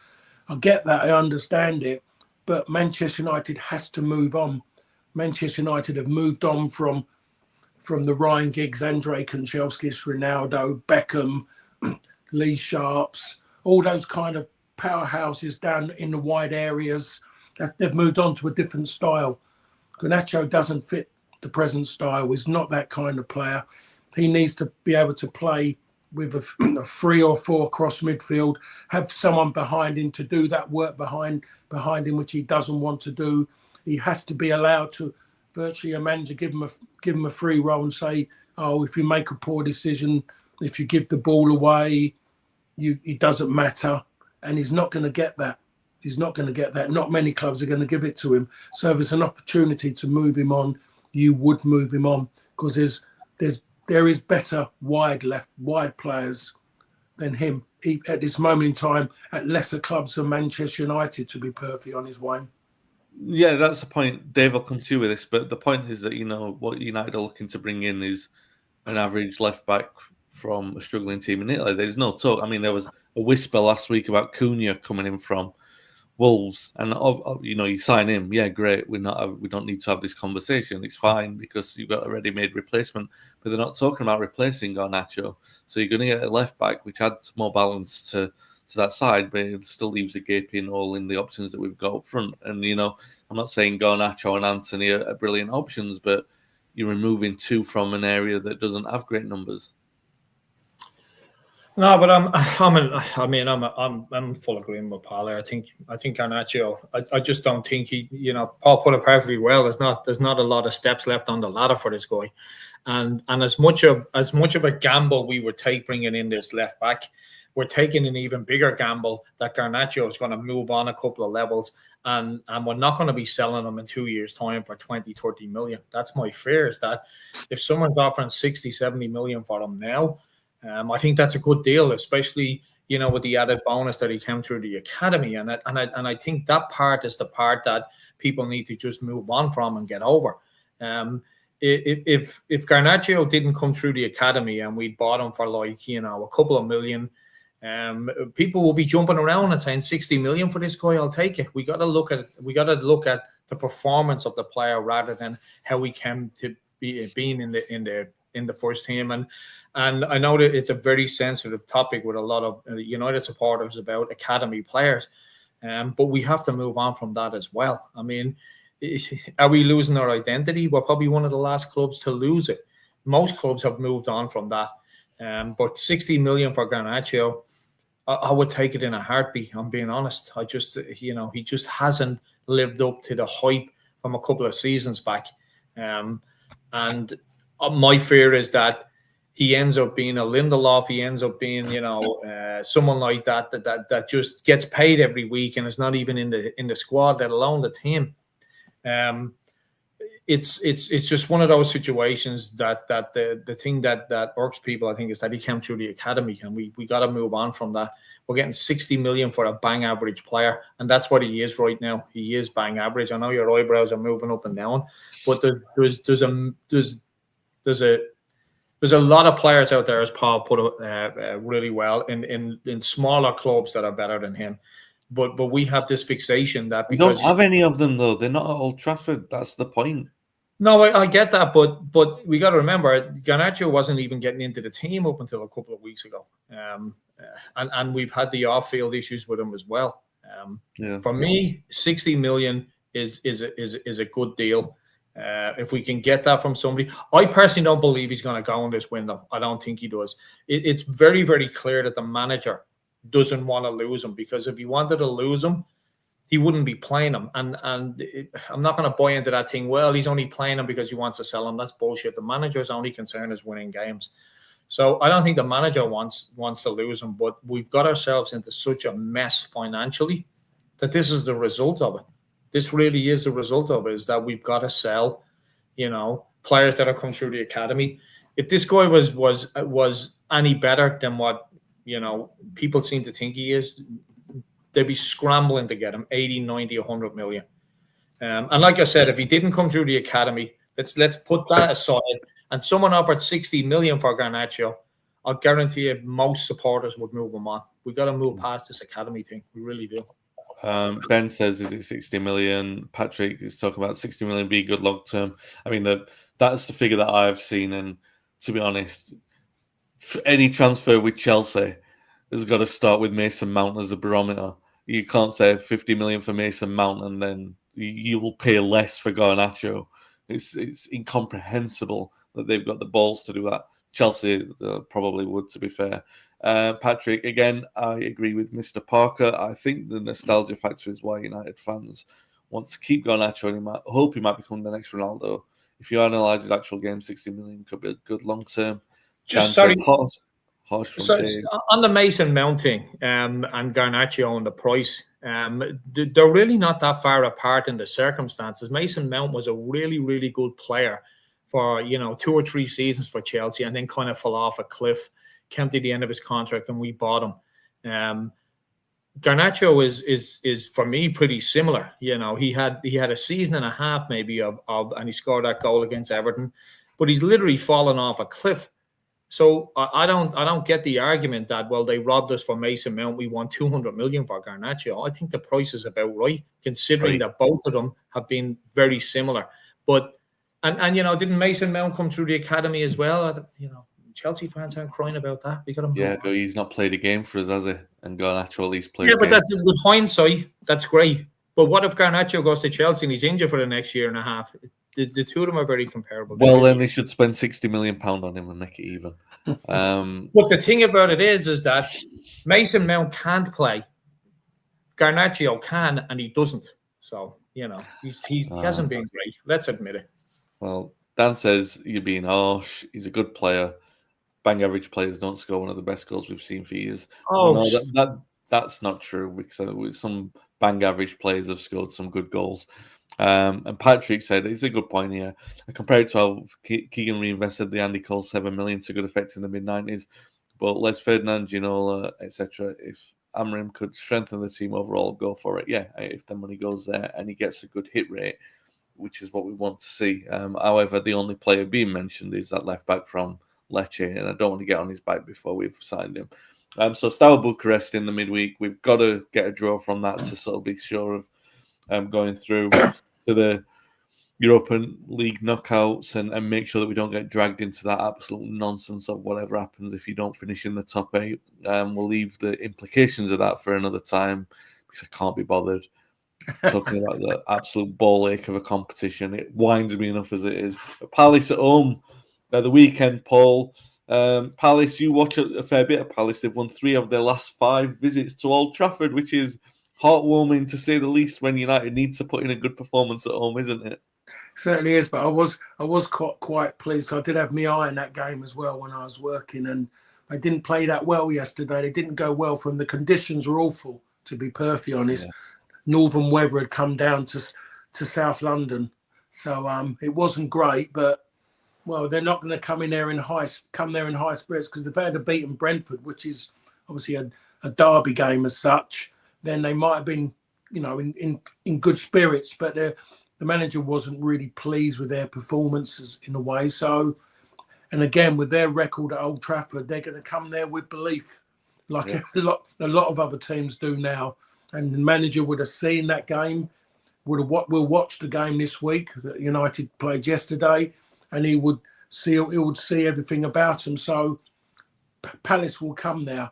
I get that, I understand it, but Manchester United has to move on. Manchester United have moved on from the Ryan Giggs, Andrei Kanchelskis, Ronaldo, Beckham, Lee Sharps, all those kind of powerhouses down in the wide areas. They've moved on to a different style. Garnacho doesn't fit the present style. He's not that kind of player. He needs to be able to play with a 3 or 4 cross midfield, have someone behind him to do that work behind him, which he doesn't want to do. He has to be allowed to, virtually a manager, give him a free role and say, oh, if you make a poor decision, if you give the ball away, it doesn't matter. And he's not going to get that. He's not going to get that. Not many clubs are going to give it to him. So if there's an opportunity to move him on, you would move him on, because there is better wide players than him at this moment in time at lesser clubs than Manchester United, to be perfectly honest, Wayne. Yeah, that's the point. Dave will come to you with this, but the point is that, what United are looking to bring in is an average left back from a struggling team in Italy. There's no talk. I mean, there was a whisper last week about Cunha coming in from Wolves, and you sign him, yeah, great. We don't need to have this conversation. It's fine because you've got a ready-made replacement. But they're not talking about replacing Garnacho, so you're going to get a left back which adds more balance to that side, but it still leaves a gaping hole in the options that we've got up front. And I'm not saying Garnacho and Anthony are brilliant options, but you're removing 2 from an area that doesn't have great numbers. No, but I'm full agreement with Paul. I think Garnacho. I just don't think he. Paul put it perfectly well. There's not a lot of steps left on the ladder for this guy, and as much of a gamble we would take bringing in this left back, we're taking an even bigger gamble that Garnacho is going to move on a couple of levels, and we're not going to be selling him in 2 years' time for 20-30 million. That's my fear, is that if someone's offering 60-70 million for him now. I think that's a good deal, especially with the added bonus that he came through the academy, and I think that part is the part that people need to just move on from and get over. If Garnacho didn't come through the academy and we bought him for a couple of million, people will be jumping around and saying 60 million for this guy. I'll take it. We got to look at the performance of the player rather than how he came to being in the first team. And I know that it's a very sensitive topic with a lot of United supporters about academy players, but we have to move on from that as well. I mean, are we losing our identity? We're probably one of the last clubs to lose it. Most clubs have moved on from that. But 60 million for Garnacho, I would take it in a heartbeat. I'm being honest. I just, he just hasn't lived up to the hype from a couple of seasons back. And my fear is that he ends up being a Lindelof. He ends up being, someone like that just gets paid every week and is not even in the squad, let alone the team. it's just one of those situations that the thing that irks people, I think, is that he came through the academy, and we got to move on from that. We're getting 60 million for a bang average player, and that's what he is right now. He is bang average. I know your eyebrows are moving up and down, but there's a lot of players out there, as Paul put it really well, in smaller clubs that are better than him. But we have this fixation that We because don't have any of them though. They're not at Old Trafford. That's the point. No, I get that, but we got to remember, Garnacho wasn't even getting into the team up until a couple of weeks ago, and we've had the off-field issues with him as well. For me, 60 million is a good deal. If we can get that from somebody, I personally don't believe he's going to go in this window. I don't think he does. It's very, very clear that the manager doesn't want to lose him, because if he wanted to lose him, he wouldn't be playing him. And I'm not going to buy into that thing. Well, he's only playing him because he wants to sell him. That's bullshit. The manager's only concern is winning games. So I don't think the manager wants to lose him, but we've got ourselves into such a mess financially that this is the result of it. This really is the result of it, is that we've got to sell, players that have come through the academy. If this guy was any better than what, people seem to think he is, they'd be scrambling to get him 80, 90, 100 million. And like I said, if he didn't come through the academy, let's put that aside, and someone offered 60 million for Garnacho, I'll guarantee you most supporters would move him on. We've got to move past this academy thing. We really do. Ben says, is it 60 million? Patrick is talking about 60 million be good long term. I mean, that's the figure that I've seen. And to be honest, for any transfer with Chelsea has got to start with Mason Mount as a barometer. You can't say 50 million for Mason Mount and then you will pay less for Garnacho. It's incomprehensible that they've got the balls to do that. Chelsea probably would, to be fair. Patrick, again, I agree with Mr. Parker. I think the nostalgia factor is why United fans want to keep Garnacho, and hope he might become the next Ronaldo. If you analyse his actual game, 60 million could be a good long term. Just sorry. So, on the Mason Mount thing and Garnacho and the price, they're really not that far apart in the circumstances. Mason Mount was a really, really good player for 2 or 3 seasons for Chelsea, and then kind of fell off a cliff, came to the end of his contract, and we bought him. Garnacho is for me pretty similar. He had a season and a half maybe of and he scored that goal against Everton, but he's literally fallen off a cliff. So I don't get the argument that, well, they robbed us for Mason Mount, we want 200 million for Garnacho. I think the price is about right, considering that both of them have been very similar. But and didn't Mason Mount come through the academy as well? Chelsea fans aren't crying about that. We got him. Yeah, but he's not played a game for us, has he? And Garnacho at least played. Yeah, but that's with hindsight, that's great. But what if Garnacho goes to Chelsea and he's injured for the next year and a half? The two of them are very comparable. Well, then they should spend £60 million on him and make it even. But the thing about it is that Mason Mount can't play. Garnacho can, and he doesn't. So, he hasn't been great. Let's admit it. Well, Dan says you're being harsh. He's a good player. Bang average players don't score one of the best goals we've seen for years. Oh, no, that's not true, because some bang average players have scored some good goals. And Patrick said it's a good point here. I compared to how Keegan reinvested the Andy Cole 7 million to good effect in the mid-90s. But Les Ferdinand, Ginola, etc. If Amorim could strengthen the team overall, go for it. Yeah, if the money goes there and he gets a good hit rate, which is what we want to see. However, the only player being mentioned is that left back from Lecce, and I don't want to get on his back before we've signed him. So Steaua Bucharest in the midweek, we've got to get a draw from that to sort of be sure of going through to the European League knockouts and make sure that we don't get dragged into that absolute nonsense of whatever happens if you don't finish in the top 8. We'll leave the implications of that for another time, because I can't be bothered talking about the absolute ball ache of a competition. It winds me enough as it is. But Palace at home the weekend, Paul. Palace, you watch a fair bit of Palace. They've won 3 of their last 5 visits to Old Trafford, which is heartwarming to say the least when United needs to put in a good performance at home, isn't it? Certainly is, but I was quite pleased. I did have my eye on that game as well when I was working, and they didn't play that well yesterday. They didn't go well from the conditions were awful, to be perfectly honest. Yeah. Northern weather had come down to South London, So it wasn't great, but well, they're not going to come there in high spirits because if they had beaten Brentford, which is obviously a derby game as such, then they might have been, in good spirits. But the manager wasn't really pleased with their performances in a way. So, and again, with their record at Old Trafford, they're going to come there with belief, like a lot of other teams do now. And the manager would have seen that game, will watch the game this week that United played yesterday, and he would see everything about them. So Palace will come there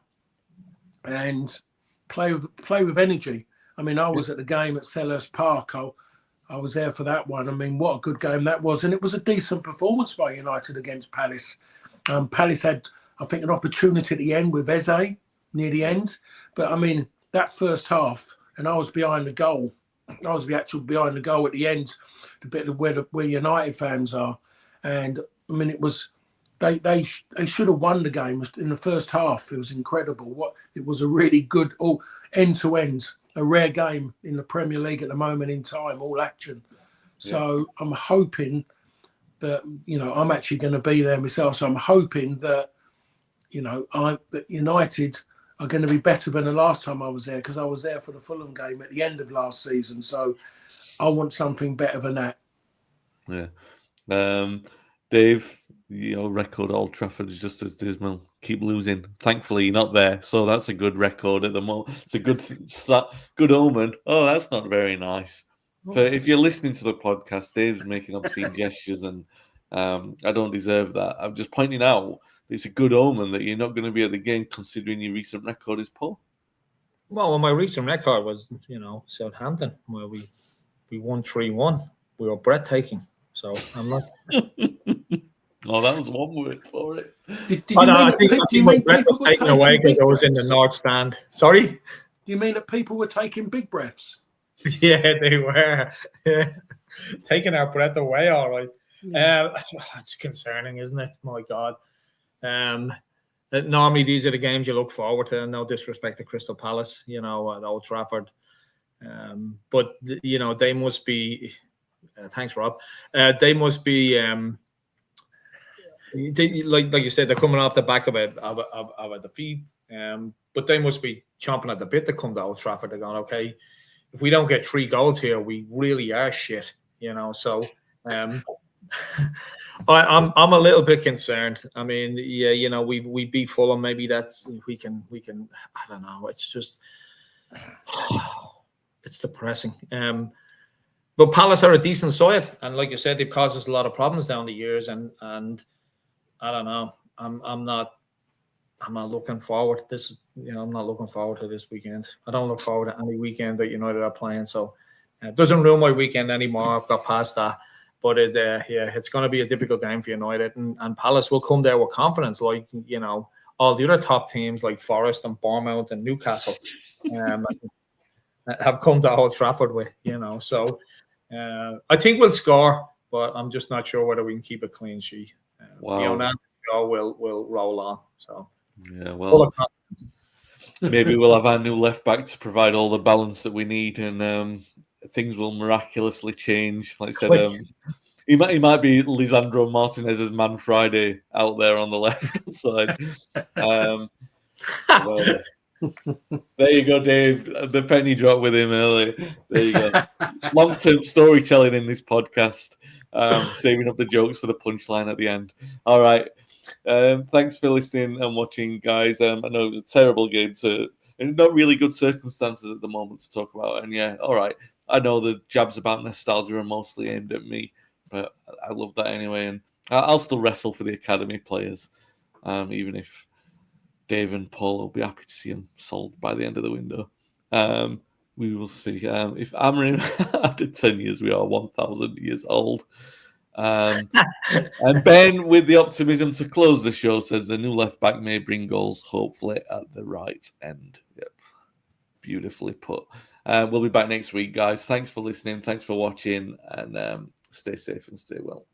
and play with energy. I mean, I was at the game at Selhurst Park. I was there for that one. I mean, what a good game that was. And it was a decent performance by United against Palace. Palace had, I think, an opportunity at the end with Eze near the end. But, I mean, that first half, and I was behind the goal. I was behind the goal at the end, the bit of where United fans are. And, I mean, it was... They should have won the game in the first half. It was incredible. It was a really good end to end, a rare game in the Premier League at the moment in time, all action. So I'm hoping that I'm actually going to be there myself. So I'm hoping that that United are going to be better than the last time I was there, because I was there for the Fulham game at the end of last season. So I want something better than that. Yeah, Dave. Record at Old Trafford is just as dismal. Keep losing. Thankfully, you're not there, so that's a good record at the moment. It's a good omen. Oh, that's not very nice. But if you're listening to the podcast, Dave's making obscene gestures, and I don't deserve that. I'm just pointing out it's a good omen that you're not going to be at the game, considering your recent record is poor. Well, my recent record was, Southampton, where we won 3-1. We were breathtaking. So I'm not. Oh, that was one word for it. I think my breath was taken away because I was in the North Stand. Sorry? Do you mean that people were taking big breaths? Yeah, they were. Taking our breath away, all right. That's concerning, isn't it? My God. Normally, these are the games you look forward to. No disrespect to Crystal Palace, at Old Trafford. But, they must be... thanks, Rob. They must be... like you said, they're coming off the back of a defeat, but they must be chomping at the bit to come to Old Trafford. They're going, okay, if we don't get 3 goals here, we really are shit, So I'm a little bit concerned. I mean, we beat Fulham. Maybe that's we can. I don't know. It's just it's depressing. But Palace are a decent side, and like you said, they've caused us a lot of problems down the years, and I don't know. I'm not looking forward. I'm not looking forward to this weekend. I don't look forward to any weekend that United are playing. So it doesn't ruin my weekend anymore. I've got past that. But it's going to be a difficult game for United, and Palace will come there with confidence, like all the other top teams like Forest and Bournemouth and Newcastle have come to Old Trafford with. So I think we'll score, but I'm just not sure whether we can keep a clean sheet. Wow. Will roll on. So yeah, well, maybe we'll have our new left back to provide all the balance that we need, and things will miraculously change. Like I said, he might be Lisandro Martinez's Man Friday out there on the left side. Well, there you go, Dave. The penny dropped with him earlier. There you go. Long-term storytelling in this podcast. Saving up the jokes for the punchline at the end. All right. Thanks for listening and watching, guys. I know it was a terrible game and not really good circumstances at the moment to talk about. And yeah, all right. I know the jabs about nostalgia are mostly aimed at me, but I love that anyway. And I'll still wrestle for the academy players, even if Dave and Paul will be happy to see them sold by the end of the window. We will see. If Amarim after 10 years, we are 1,000 years old. And Ben, with the optimism to close the show, says the new left back may bring goals, hopefully at the right end. Yep. Beautifully put. We'll be back next week, guys. Thanks for listening. Thanks for watching. And stay safe and stay well.